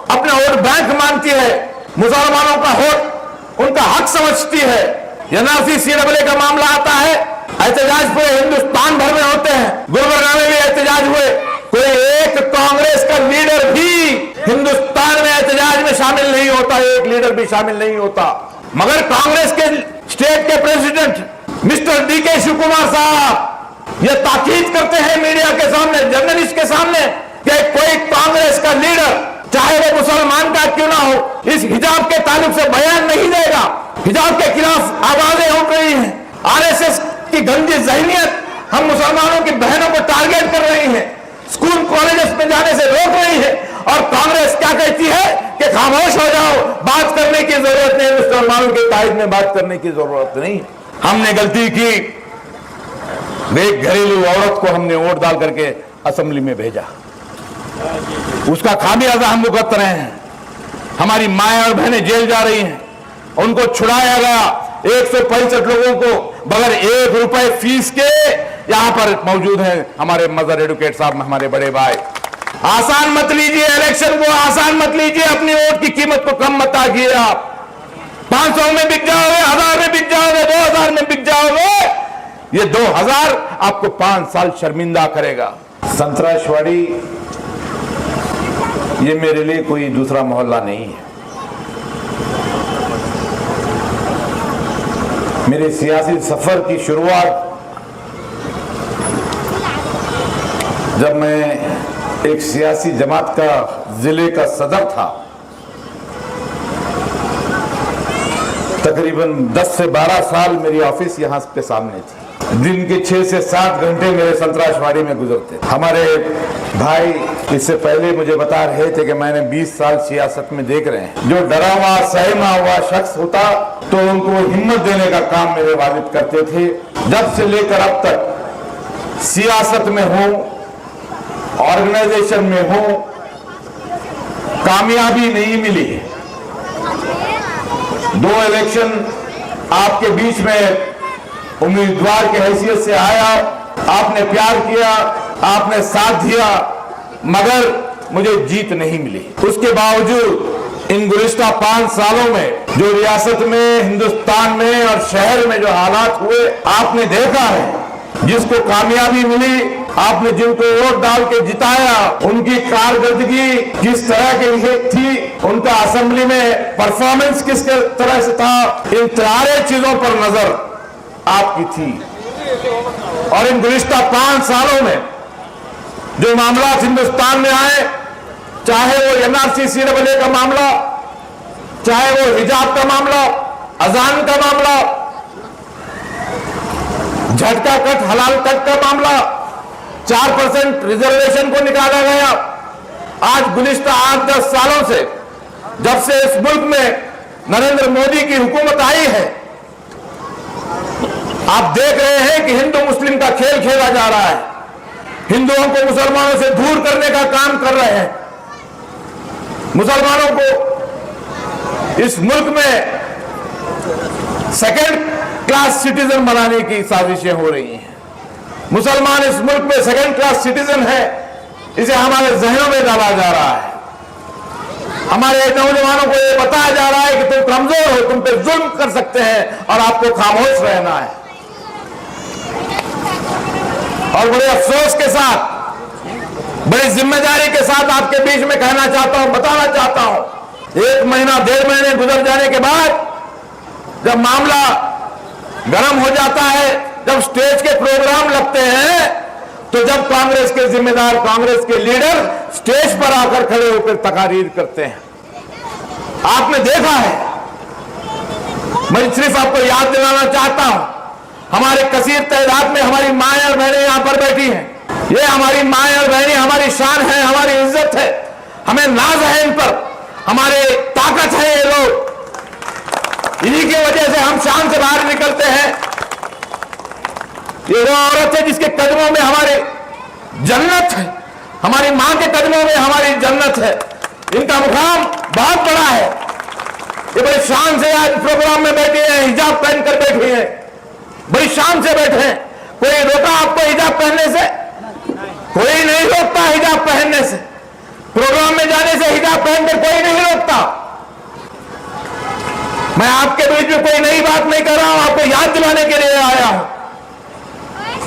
अपना vote bank मानती है, मुसलमानों का वोट उनका हक समझती है। एनआरसी सीएए का मामला आता है, एहतजाज पूरे हिंदुस्तान भर में होते हैं। गुलबर्गा में भी एहतजाज हुए, कोई एक कांग्रेस का लीडर भी हिंदुस्तान में एहतजाज में शामिल नहीं होता, एक लीडर भी शामिल नहीं होता। मगर कांग्रेस के स्टेट के प्रेसिडेंट मिस्टर डीके शिव कुमार साहब ये ताकीद करते हैं मीडिया के सामने, जर्नलिस्ट के सामने, कि कोई कांग्रेस का लीडर चाहे वो मुसलमान का क्यों ना हो, इस हिजाब के ताल्लुक से बयान नहीं देगा। हिजाब के खिलाफ आवाजें उठ रही हैं। आरएसएस की गंदी जहनियत हम मुसलमानों की बहनों को टारगेट कर रही है, स्कूल कॉलेजेस में जाने से रोक रही है। और कांग्रेस क्या कहती है कि खामोश हो जाओ, बात करने की जरूरत नहीं, मुसलमानों के ताइद में बात करने की जरूरत नहीं। हमने गलती की, एक घरेलू औरत को हमने वोट डाल करके असेंबली में भेजा, उसका खामियाजा हम भुगत रहे हैं। हमारी माएं और बहनें जेल जा रही हैं, उनको छुड़ाया गया। 165 लोगों को बगैर 1 रुपए फीस के यहां पर मौजूद हैं हमारे मदर एडवोकेट साहब, हमारे बड़े भाई। आसान मत लीजिए इलेक्शन को, आसान मत लीजिए, अपनी वोट की कीमत को कम मत आकिए। आप 500 में बिक जाओगे, 1000 में बिक जाओगे, 2000 में बिक जाओगे। ये 2000 आपको 5 साल शर्मिंदा करेगा। संतराशवाड़ी ये मेरे लिए कोई दूसरा मोहल्ला नहीं है। मेरे सियासी सफर की शुरुआत जब मैं एक सियासी जमात का जिले का सदर था, तकरीबन 10 से 12 साल मेरी ऑफिस यहां के सामने थी। दिन के 6 से 7 घंटे मेरे संतराशवाड़ी में गुजरते। हमारे भाई इससे पहले मुझे बता रहे थे कि मैंने 20 साल सियासत में देख रहे हैं। जो डरा हुआ सहमा हुआ शख्स होता तो उनको हिम्मत देने का काम मेरे वालिद करते थे। जब से लेकर अब तक सियासत में हूं, ऑर्गेनाइजेशन में हूं, कामयाबी नहीं मिली। 2 इलेक्शन आपके बीच में उम्मीदवार की हैसियत से आया, आपने प्यार किया, आपने साथ दिया, मगर मुझे जीत नहीं मिली। उसके बावजूद इन गुज़िश्ता 5 सालों में जो रियासत में, हिंदुस्तान में और शहर में जो हालात हुए आपने देखा है। जिसको कामयाबी मिली, आपने जिनको वोट डाल के जिताया, उनकी कारकर्दगी किस तरह की लिए थी, उनका असेंबली में परफॉर्मेंस किस तरह से था, इन सारे चीजों पर नजर आपकी थी। और इन गुज़िश्ता 5 सालों में जो मामला हिंदुस्तान में आए, चाहे वो एनआरसी सीएए का मामला, चाहे वो हिजाब का मामला, अजान का मामला, झटका कट हलाल कट का मामला, 4% रिजर्वेशन को निकाला गया। आज गुज़िश्ता 8-10 सालों से, जब से इस मुल्क में नरेंद्र मोदी की हुकूमत आई है, आप देख रहे हैं कि हिंदू मुस्लिम का खेल खेला जा रहा है। हिंदुओं को मुसलमानों से दूर करने का काम कर रहे हैं। मुसलमानों को इस मुल्क में सेकंड क्लास सिटीजन बनाने की साजिशें हो रही हैं। मुसलमान इस मुल्क में सेकंड क्लास सिटीजन है, इसे हमारे जहनों में डाला जा रहा है। हमारे नौजवानों को ये बताया जा रहा है कि तुम कमजोर हो, तुम पे जुल्म कर सकते हैं और आपको खामोश रहना है। और बड़े अफसोस के साथ, बड़ी जिम्मेदारी के साथ आपके बीच में कहना चाहता हूं, बताना चाहता हूं, 1 महीना 1.5 महीने गुजर जाने के बाद जब मामला गर्म हो जाता है, जब स्टेज के प्रोग्राम लगते हैं, तो जब कांग्रेस के जिम्मेदार, कांग्रेस के लीडर स्टेज पर आकर खड़े होकर तकारीर करते हैं, आपने देखा है। मैं सिर्फ आपको याद दिलाना चाहता हूं, हमारे कसीर तादाद में हमारी माएं और बहनें यहां पर बैठी हैं। ये हमारी माएं और बहनें हमारी शान है, हमारी इज्जत है, हमें नाज है इन पर, हमारे ताकत है ये लोग। इन्हीं की वजह से हम शान से बाहर निकलते हैं। ये वो औरत है जिसके कदमों में हमारी जन्नत है, हमारी मां के कदमों में हमारी जन्नत है। इनका मुकाम बहुत बड़ा है। ये बड़ी शान से आज प्रोग्राम में बैठे हैं, हिजाब पहनकर बैठे हैं, बड़ी शान से बैठे हैं। कोई रोका आपको हिजाब पहनने से? कोई नहीं रोकता हिजाब पहनने से। प्रोग्राम में जाने से मुझे हिजाब पहनकर कोई नहीं रोकता। मैं आपके बीच में कोई नई बात नहीं कर रहा हूं, आपको याद दिलाने के लिए आया हूं।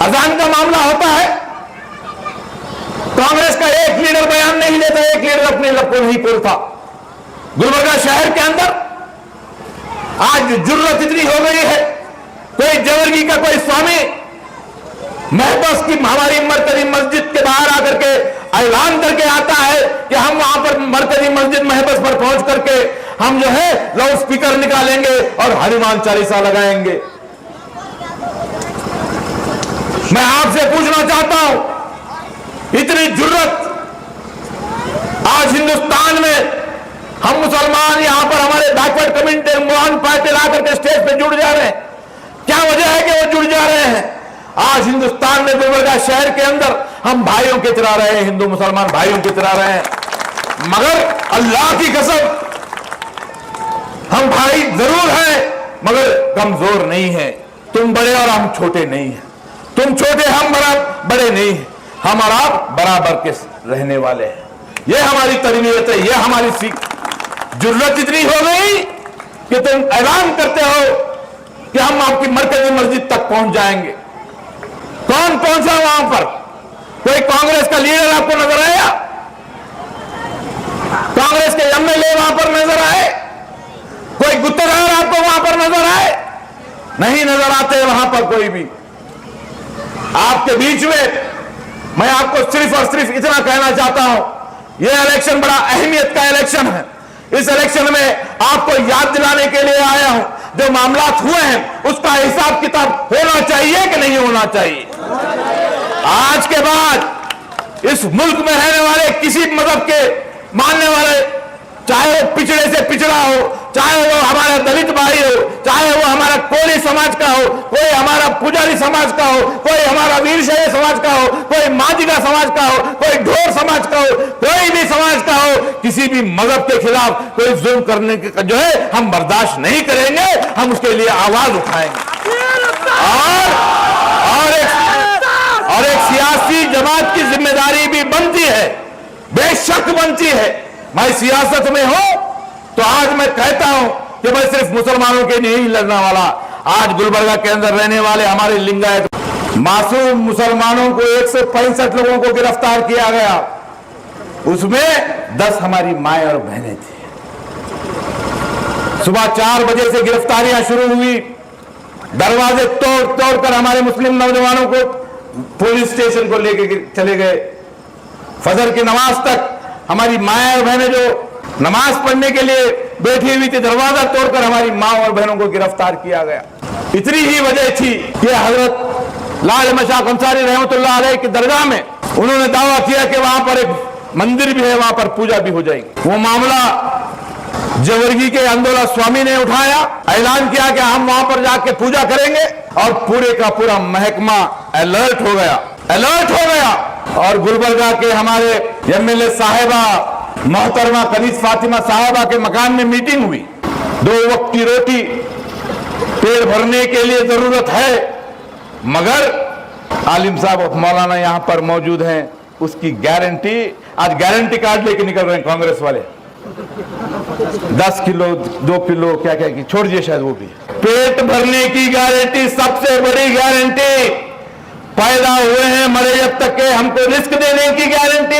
अजान का मामला होता है, कांग्रेस का एक लीडर बयान नहीं लेता, एक लीडर अपने लब को नहीं खोलता। गुलबर्गा शहर के अंदर आज जुर्रत इतनी हो गई है, कोई जबरगी का कोई स्वामी महबस की हमारी मरकजी मस्जिद के बाहर आकर के ऐलान करके आता है कि हम वहां पर मरकजी मस्जिद महबस पर पहुंच करके हम जो है लाउड स्पीकर निकालेंगे और हनुमान चालीसा लगाएंगे। मैं आपसे पूछना चाहता हूं, इतनी जुर्रत आज हिंदुस्तान में हम मुसलमान यहां पर हमारे बैकवर्ड कम्युनिटी मोहन पार्टी ला करके स्टेज पे जुड़ जा रहे हैं, क्या वजह है कि वो जुड़ जा रहे हैं? आज हिंदुस्तान में गुलबर्गा शहर के अंदर हम भाइयों की तरह रहे हैं, हिंदू मुसलमान भाइयों की तरह रहे हैं, मगर अल्लाह की कसम हम भाई जरूर हैं मगर कमजोर नहीं है। तुम बड़े और हम छोटे नहीं हैं, तुम छोटे हम बड़े नहीं हैं, हम और आप बराबर के रहने वाले हैं। यह हमारी तरबियत है, यह हमारी सीख। जुर्रत इतनी हो गई कि तुम ऐलान करते हो कि हम आपकी मरकजी मस्जिद तक पहुंच जाएंगे। कौन पहुंचा वहां पर? कोई कांग्रेस का लीडर आपको नजर आया? कांग्रेस के एमएलए वहां पर नजर आए? कोई गुत्तेदार आपको वहां पर नजर आए? नहीं नजर आते वहां पर कोई भी। आपके बीच में मैं आपको सिर्फ और सिर्फ इतना कहना चाहता हूं, यह इलेक्शन बड़ा अहमियत का इलेक्शन है। इस इलेक्शन में आपको याद दिलाने के लिए आया हूं, जो मामलात हुए हैं उसका हिसाब किताब होना चाहिए कि नहीं होना चाहिए। आज के बाद इस मुल्क में रहने वाले किसी मजहब के मानने वाले, चाहे वो पिछड़े से पिछड़ा हो, चाहे वो हमारा दलित भाई हो, चाहे वो हमारा कोली समाज का हो, कोई हमारा पुजारी समाज का हो, कोई हमारा वीरशैव समाज का हो, कोई मादिगा समाज का हो, कोई ढोर समाज का हो, कोई भी समाज का हो, किसी भी मजहब के खिलाफ कोई जुल्म करने का जो है हम बर्दाश्त नहीं करेंगे, हम उसके लिए आवाज उठाएंगे। और एक सियासी जमात की जिम्मेदारी भी बनती है, बेशक बनती है। मैं सियासत में हूं तो आज मैं कहता हूं कि मैं सिर्फ मुसलमानों के लिए ही लड़ने वाला। आज गुलबर्गा के अंदर रहने वाले हमारे लिंगायत मासूम मुसलमानों को 165 लोगों को गिरफ्तार किया गया, उसमें 10 हमारी माएं और बहनें थी। सुबह 4 बजे से गिरफ्तारियां शुरू हुई, दरवाजे तोड़ तोड़कर हमारे मुस्लिम नौजवानों को पुलिस स्टेशन को लेके चले गए। फजर की नमाज तक हमारी माएं और बहनें जो नमाज पढ़ने के लिए बैठी हुई थी, दरवाजा तोड़कर हमारी मां और बहनों को गिरफ्तार किया गया। इतनी ही वजह थी कि हजरत लाल अहमद शाह अंसारी रहमतुल्लाह अलैह की दरगाह में उन्होंने दावा किया कि वहां पर एक मंदिर भी है, वहां पर पूजा भी हो जाएगी। वो मामला जवर्गी के अंदोला स्वामी ने उठाया, ऐलान किया कि हम वहां पर जाके पूजा करेंगे, और पूरे का पूरा महकमा अलर्ट हो गया। और गुलबर्गा के हमारे एमएलए साहिबा मोहतरमा कनीज फातिमा साहिबा के मकान में मीटिंग हुई। 2 वक्त की रोटी पेट भरने के लिए जरूरत है, मगर आलिम साहब मौलाना यहां पर मौजूद हैं, उसकी गारंटी, आज गारंटी कार्ड लेके निकल रहे हैं कांग्रेस वाले। 10 किलो 2 किलो क्या क्या की छोड़ दिए शायद, वो भी पेट भरने की गारंटी, सबसे बड़ी गारंटी। पैदा हुए हैं मरे जब तक के, हमको रिस्क देने की गारंटी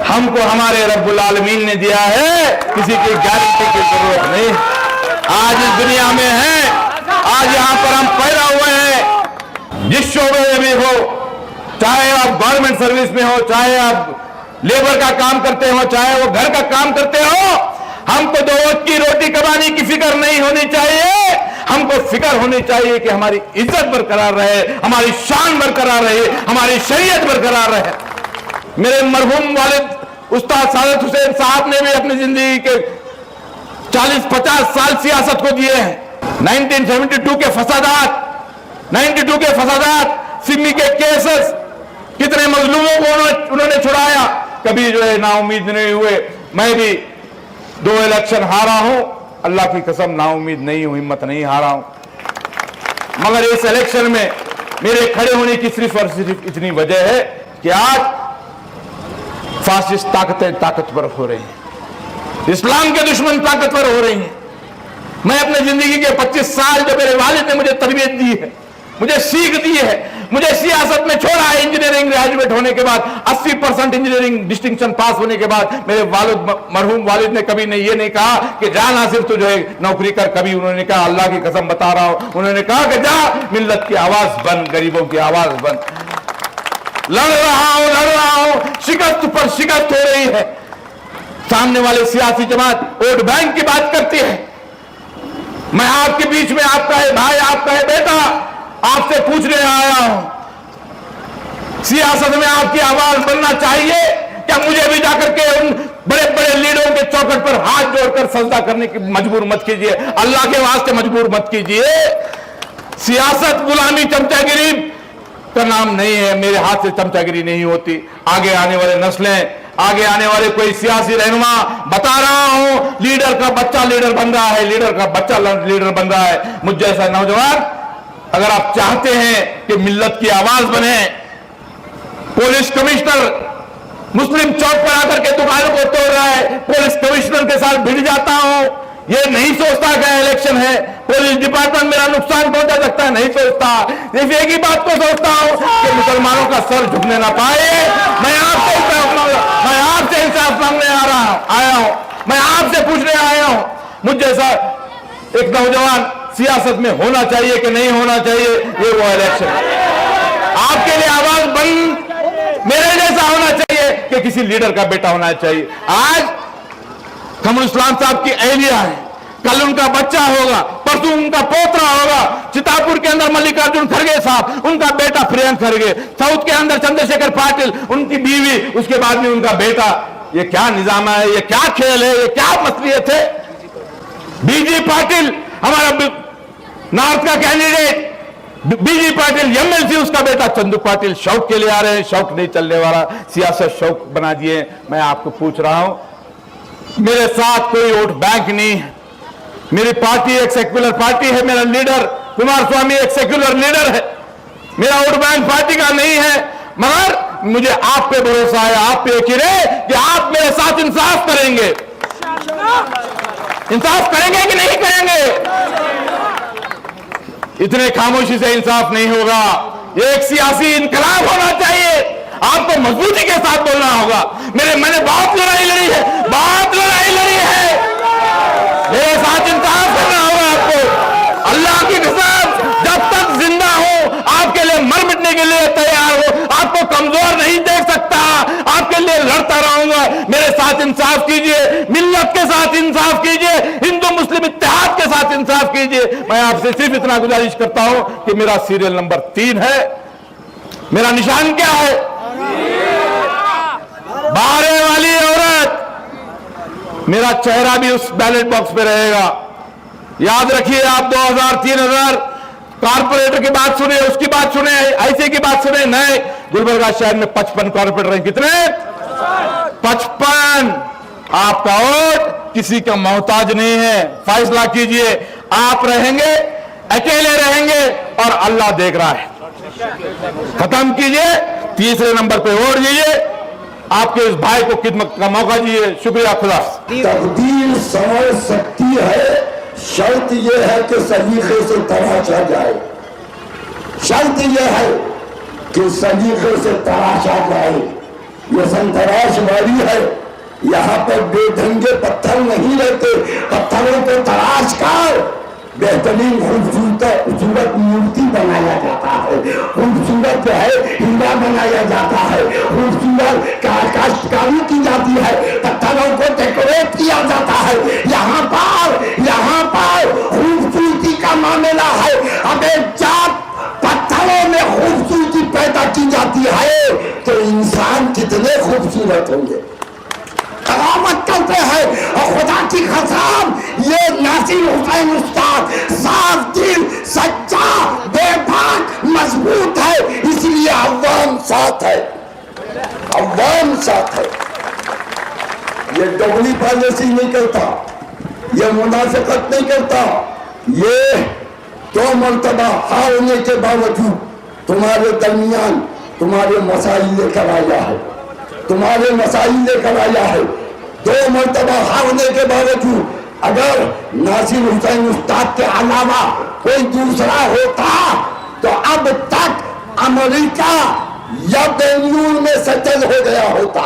हमको हमारे रब्बुल आलमीन ने दिया है, किसी की गारंटी की जरूरत नहीं। आज इस दुनिया में है, आज यहां पर हम पैदा हुए हैं, जिस शोबे में भी हो, चाहे आप गवर्नमेंट सर्विस में हो, चाहे आप लेबर का काम करते हो, चाहे वो घर का काम करते हो, हमको 2 वक्त की रोटी कमाने की फिक्र नहीं होनी चाहिए। हमको फिक्र होनी चाहिए कि हमारी इज्जत बरकरार रहे, हमारी शान बरकरार रहे, हमारी शरीयत बरकरार रहे। मेरे मरहूम वालिद उस्ताद सादत हुसैन साहब ने भी अपनी जिंदगी के 40-50 साल सियासत को दिए हैं। 1972 के फसादात, सिमी के केसेस, कितने मजलूमों को उन्होंने छुड़ाया, कभी जो है नाउम्मीद नहीं हुए। मैं भी 2 इलेक्शन हारा हूं, अल्लाह की कसम नाउम्मीद नहीं हूं, हिम्मत नहीं हारा हूं, मगर इस इलेक्शन में मेरे खड़े होने की सिर्फ और सिर्फ इतनी वजह है कि आज फासिस्ट ताकतें ताकतवर हो रही हैं। इस्लाम के दुश्मन ताकतवर हो रही हैं। मैं अपने जिंदगी के 25 साल जो मेरे वालिद ने मुझे तरबियत दी है, मुझे सीख दी है, मुझे सियासत में छोड़ा है। इंजीनियरिंग ग्रेजुएट होने के बाद 80% इंजीनियरिंग डिस्टिंक्शन पास होने के बाद मेरे मरहूम वालिद ने कभी ये नहीं कहा कि जा नासिर तू जो है नौकरी कर। कभी उन्होंने कहा, अल्लाह की कसम बता रहा हूं, उन्होंने कहा कि जा मिल्लत की आवाज बन, गरीबों की आवाज बन। लड़ रहा हूं, शिकस्त पर शिकस्त हो रही है। सामने वाले सियासी जमात वोट बैंक की बात करती है। मैं आपके बीच में आपका है भाई, आपका है बेटा, आपसे पूछने आया हूं, सियासत में आपकी आवाज बनना चाहिए क्या? मुझे भी जाकर के उन बड़े बड़े लीडरों के चौखट पर हाथ जोड़कर सजदा करने की मजबूर मत कीजिए। अल्लाह के वास्ते मजबूर मत कीजिए। सियासत गुलामी चमचागिरी का नाम नहीं है। मेरे हाथ से चमचागिरी नहीं होती। आगे आने वाले नस्लें, आगे आने वाले कोई सियासी रहनुमा, बता रहा हूं, लीडर का बच्चा लीडर बन रहा है, लीडर का बच्चा लीडर बन रहा है। मुझ जैसा नौजवान अगर आप चाहते हैं कि मिल्लत की आवाज बने, पुलिस कमिश्नर मुस्लिम चौक पर आकर के दुकानों को तोड़ रहा है, पुलिस कमिश्नर के साथ भिड़ जाता हूं, ये नहीं सोचता कि इलेक्शन है, पुलिस डिपार्टमेंट मेरा नुकसान पहुंचा सकता है, नहीं सोचता। सिर्फ एक ही बात को सोचता हूं कि मुसलमानों का सर झुकने ना पाए। मैं आपसे इंसाफ मांगने आया हूं, मैं आपसे पूछने आया हूं, मुझ जैसा एक नौजवान सियासत में होना चाहिए कि नहीं होना चाहिए, ये वो इलेक्शन आपके लिए आवाज बंद मेरे जैसा होना चाहिए कि किसी लीडर का बेटा होना चाहिए। आज कमरुल इस्लाम साहब की अहलिया है, कल उनका बच्चा होगा, परसों उनका पोतरा होगा। चितापुर के अंदर मल्लिकार्जुन खड़गे साहब, उनका बेटा प्रियंक खड़गे, साउथ के अंदर चंद्रशेखर पाटिल, उनकी बीवी, उसके बाद में उनका बेटा। ये क्या निजाम है, ये क्या खेल है, ये क्या मसलियत है? बीजी पाटिल हमारा नॉर्थ का कैंडिडेट, बीजी पाटिल एमएलसी, उसका बेटा चंदू पाटिल शौक के लिए आ रहे हैं। शौक नहीं चलने वाला, सियासत शौक बना दिए। मैं आपको पूछ रहा हूं, मेरे साथ कोई वोट बैंक नहीं है। मेरी पार्टी एक सेक्युलर पार्टी है, मेरा लीडर कुमार स्वामी एक सेक्युलर लीडर है। मेरा वोट बैंक पार्टी का नहीं है, मगर मुझे आप पे भरोसा है, आप पे यकीन है कि आप मेरे साथ इंसाफ करेंगे। इंसाफ करेंगे कि नहीं करेंगे? इतने खामोशी से इंसाफ नहीं होगा। एक सियासी इनकलाब होना चाहिए। आपको मजबूती के साथ बोलना होगा। मैंने बहुत लड़ाई लड़ी है, बहुत लड़ाई लड़ी है। मेरे साथ इंसाफ करना होगा आपको। अल्लाह की कसम, जब तक जिंदा हो आपके लिए मर मिटने के लिए तैयार हो, आपको कमजोर नहीं देख सकता, आपके लिए लड़ता रहूंगा। मेरे साथ इंसाफ कीजिए, मिल्लत के साथ इंसाफ कीजिए, हिंदू मुस्लिम इत्तेहाद के साथ इंसाफ कीजिए। मैं आपसे सिर्फ इतना गुजारिश करता हूं कि मेरा सीरियल नंबर 3 है। मेरा निशान क्या है? बारे वाली औरत। मेरा चेहरा भी उस बैलेट बॉक्स पे रहेगा। याद रखिए आप 2000 3000 कारपोरेटर की बात सुने, उसकी बात सुने, ऐसे की बात सुने, नए गुलबर्गा शहर में 55 कारपोरेटर हैं। कितने? 55। आपका वोट किसी का मोहताज नहीं है। फैसला कीजिए। आप रहेंगे, अकेले रहेंगे और अल्लाह देख रहा है। खत्म कीजिए। तीसरे नंबर पे वोट दीजिए। आपके इस भाई को खिदमत का मौका दीजिए। शुक्रिया। खुदा। तकदीर समझ सकती है, शर्त यह है कि सलीके से तराशा जाए। शर्त यह है कि सलीके से तराशा जाए। ये संतराश वाली है। यहाँ पर बेढंगे पत्थर नहीं रहते। पत्थरों को तराश कर बेहतरीन खूबसूरत मूर्ति बनाया जाता है। खूबसूरत जो है हीरा बनाया जाता है। खूबसूरत काश्तकारी की जाती है। पत्थरों को डेकोरेट किया जाता है। यहाँ पर खूबसूरती का मामला है। अब एक जात पत्थरों में खूबसूरती पैदा की जाती है तो इंसान कितने खूबसूरत होंगे। करामत करते हैं। और खुदा की कसम, ये नासिर हुसैन उस्ताद साफ दिल, सच्चा, बेबाक, मजबूत है, इसलिए अवाम साथ है। अवाम साथ है। ये डबली पॉलिसी नहीं करता, ये मुनाफिकत नहीं करता। ये 2 मरतबा हारने के बावजूद तुम्हारे दरमियान तुम्हारे मसाइल लेकर आया है। तुम्हारे मसाइल लेकर आया है। 2 मरतबा हारने के बावजूद अगर नासिर हुसैन उस्ताद के अलावा कोई दूसरा होता तो अब तक अमेरिका या बेंगलुरु में सेटल हो गया होता।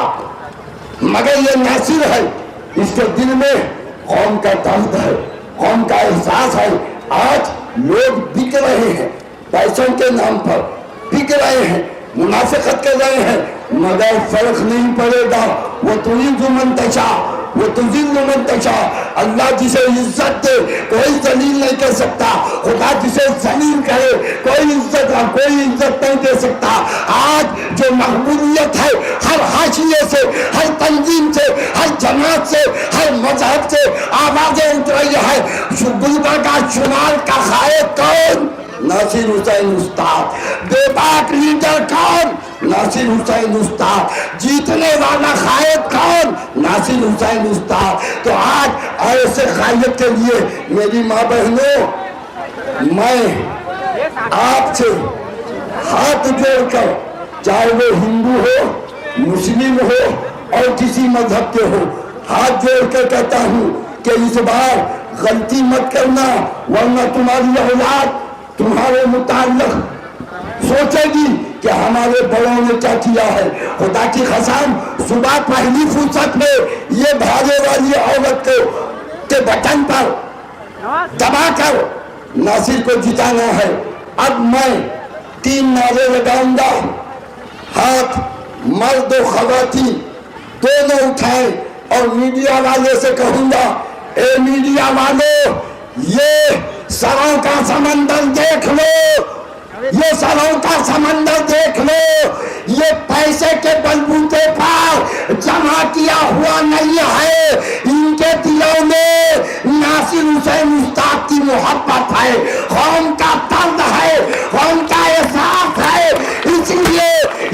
मगर ये नासिर है, इसके दिल में कौम का दर्द है, कौम का एहसास है। आज लोग बिक रहे हैं, पैसों के नाम पर बिक रहे हैं, मुनाफिकत कर रहे हैं, मगर फर्क नहीं पड़ेगा। वो तुझी मंतशा, वो तुझी मंतशा। अल्लाह जिसे इज्जत दे कोई जलील नहीं कर सकता, खुदा जिसे जलील करे कोई इज्जत नहीं दे सकता। आज जो मकबूलियत है हर हाशिए से, हर तंजीम से, हर जमात से, हर मजहब से आवाजें उठ रही है। गुलबर्गा का शुमार का खायद कौन? नासिर हुसैन उस्ताद। बेबाक लीडर कौन? नासिर हुसैन उस्ताद। जीतने वाला खायद कौन? नासिर हुसैन उस्ताद। तो आज ऐसे खायद के लिए मेरी माँ बहनों, मैं आपसे हाथ जोड़कर, चाहे वो हिंदू हो, मुस्लिम हो और किसी मजहब के हो, हाथ जोड़कर कहता हूँ कि इस बार गलती मत करना, वरना तुम्हारी औलाद तुम्हारे मुताल्लिक सोचेगी कि हमारे बड़ों ने क्या किया है। खुदा की कसम, सुबह पहली फुर्सत में ये भागे वाली औरत को के बटन पर दबाकर नासिर को जिताना है। अब मैं 3 नारे लगाऊंगा, हाथ मर्द और खवातीन दोनों उठाएं और मीडिया वाले से कहूंगा, ए मीडिया वालों, ये सरों का समंदर देख लो, ये सरों का समंदर देख लो। ये पैसे के बलबूते पर जमा किया हुआ नहीं है, इनके दिलों में नासिर हुसैन उस्ताद की मोहब्बत है, कौम का दर्द है, कौम का एहसास है। इसलिए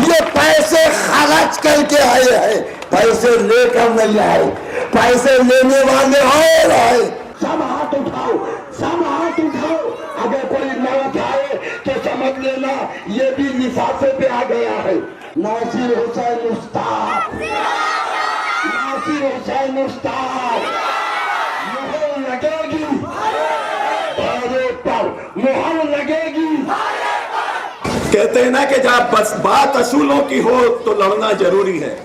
ये पैसे खर्च करके आए हैं, पैसे लेकर नहीं आए। पैसे लेने वाले और आए। सब हाथ उठाओ, सब हाथ उठाओ। अगर कोई न उठाए तो समझ लेना ये भी लिफाफे पे आ गया है। नासिर हुसैन उस्ताद, नासिर हुसैन उस्ताद। मोहर लगेगी दौरे पर, मोहर लगेगी। कहते हैं ना कि जब बस बात असूलों की हो तो लड़ना जरूरी है,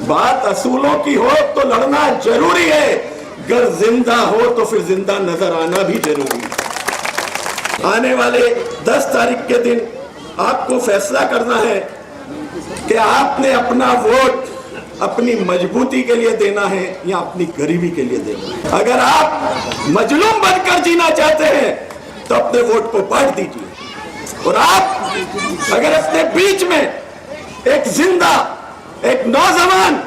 बात असूलों की हो तो लड़ना जरूरी है। अगर जिंदा हो तो फिर जिंदा नजर आना भी जरूरी है। आने वाले 10 तारीख के दिन आपको फैसला करना है कि आपने अपना वोट अपनी मजबूती के लिए देना है या अपनी गरीबी के लिए देना है। अगर आप मजलूम बनकर जीना चाहते हैं तो अपने वोट को बांट दीजिए, और आप अगर अपने बीच में एक जिंदा, एक नौजवान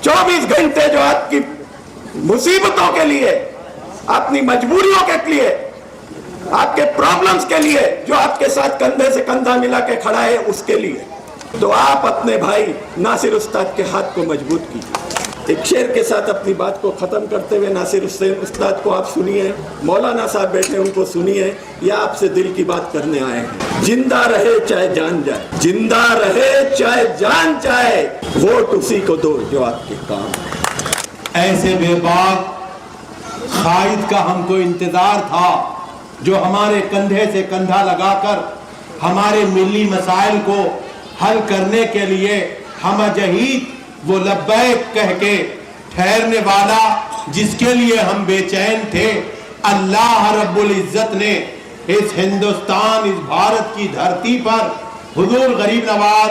24 घंटे जो आपकी मुसीबतों के लिए, अपनी मजबूरियों के लिए, आपके प्रॉब्लम्स के लिए, जो आपके साथ कंधे से कंधा मिला के खड़ा है उसके लिए, तो आप अपने भाई नासिर उस्ताद के हाथ को मजबूत कीजिए। एक शेर के साथ अपनी बात को खत्म करते हुए नासिर हुसैन उस्ताद को आप सुनिए, मौलाना साहब बैठे उनको सुनिए, या आपसे दिल की बात करने आए हैं। जिंदा रहे चाहे जान जाए, जिंदा रहे चाहे जान जाए, वोट उसी को दो जो आपके काम। ऐसे बेबाक खाइद का हमको इंतजार था जो हमारे कंधे से कंधा लगाकर हमारे मिली मसाइल को हल करने के लिए हम जहीद वो लब्बैक कह के ठहरने वाला, जिसके लिए हम बेचैन थे। अल्लाह रब्बुल इज्जत ने इस हिंदुस्तान, इस भारत की धरती पर हुजूर गरीब नवाज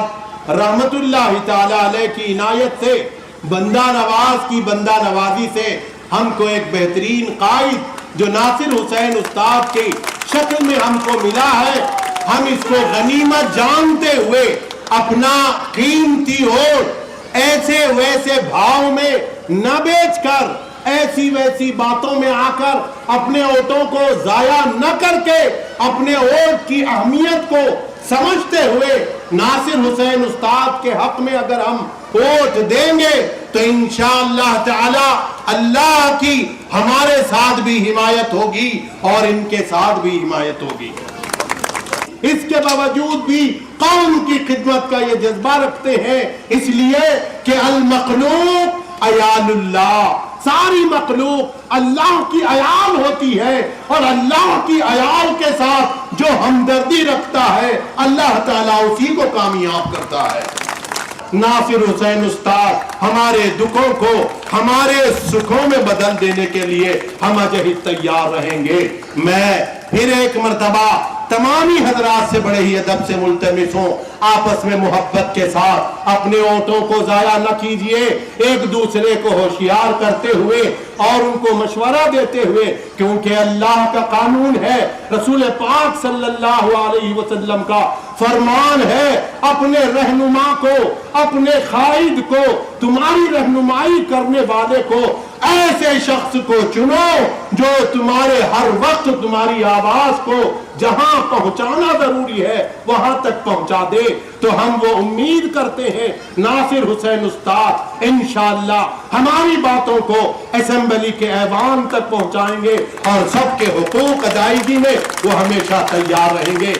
रहमतुल्लाह ताला अलैह की इनायत से, बंदा नवाज की बंदा नवाजी से हमको एक बेहतरीन कायद जो नासिर हुसैन उस्ताद की शक्ल में हमको मिला है, हम इसको गनीमत जानते हुए अपना कीमती वोट ऐसे वैसे भाव में न बेचकर, ऐसी वैसी बातों में आकर अपने वोटों को जाया न करके, अपने वोट की अहमियत को समझते हुए नासिर हुसैन उस्ताद के हक में अगर हम वोट देंगे तो इंशाअल्लाह ताला अल्लाह की हमारे साथ भी हिमायत होगी और इनके साथ भी हिमायत होगी। इसके बावजूद भी कौम की खिदमत का ये जज्बा रखते हैं, इसलिए कि अल मखलूक अयालुल्लाह, सारी मखलूक अल्लाह की अयाल होती है और अल्लाह की अयाल के साथ जो हमदर्दी रखता है अल्लाह ताला उसी को कामयाब करता है। नासिर हुसैन उस्ताद हमारे दुखों को हमारे सुखों में बदल देने के लिए हम अजही तैयार रहेंगे। मैं फिर एक मर्तबा तमामी हजरात से बड़े ही अदब से मुल्तमिस हूं, आपस में मोहब्बत के साथ अपने ओंठों को जाया न कीजिए, एक दूसरे को होशियार करते हुए और उनको मशवरा देते हुए, क्योंकि अल्लाह का कानून है, रसूल पाक सल्लल्लाहु अलैहि वसल्लम का फरमान है, अपने रहनुमा को, अपने खाइद को, तुम्हारी रहनुमाई करने वाले को, ऐसे शख्स को चुनो जो तुम्हारे हर वक्त तुम्हारी आवाज को जहां पहुंचाना जरूरी है वहां तक पहुंचा दे। तो हम वो उम्मीद करते हैं नासिर हुसैन उस्ताद इंशाअल्लाह हमारी बातों को असेंबली के ऐवान तक पहुंचाएंगे और सबके हुकूक अदायगी में वो हमेशा तैयार रहेंगे।